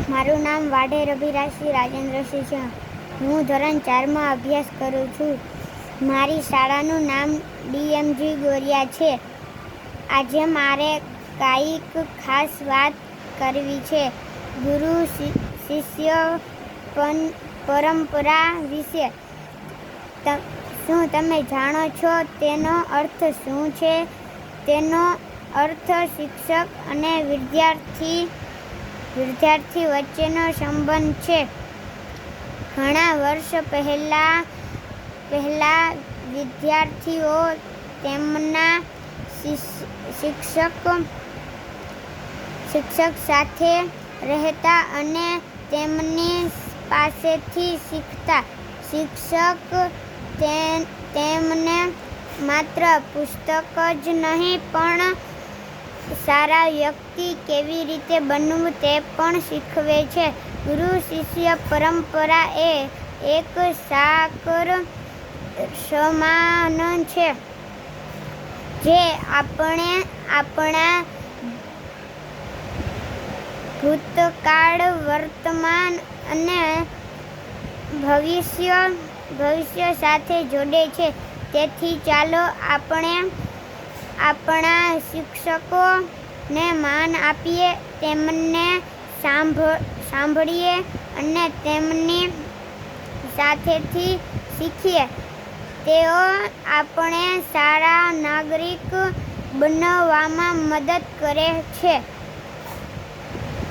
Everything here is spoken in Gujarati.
મારું નામ વાઢેર અભિરાજસિંહ રાજેન્દ્રસિંહ છે. હું ધોરણ 4માં અભ્યાસ કરું છું. મારી શાળાનું નામ ડીએમજી ગોરિયા છે. આજે મારે કાંઈક ખાસ વાત કરવી છે. ગુરુ શિષ્ય પરંપરા વિશે. શું તમે જાણો છો તેનો અર્થ શું છે? તેનો અર્થ શિક્ષક અને વિદ્યાર્થી વચ્ચેનો સંબંધ છે. ઘણા વર્ષ પહેલા વિદ્યાર્થીઓ તેમના શિક્ષક સાથે રહેતા અને તેમની પાસેથી શીખતા. શિક્ષક તેમને માત્ર પુસ્તક જ નહીં પણ સારા વ્યક્તિ કેવી રીતે બનવું તે પણ શીખવે છે. ગુરુ શિષ્ય પરંપરા એ એક સાકર સમાન છે જે આપણે આપણા ભૂતકાળ, વર્તમાન અને ભવિષ્ય સાથે જોડે છે. તેથી ચાલો આપણે આપણા શિક્ષકોને માન આપીએ, તેમને સાંભળીએ અને તેમની સાથેથી શીખીએ. તેઓ આપણે સારા નાગરિક બનવામાં મદદ કરે છે.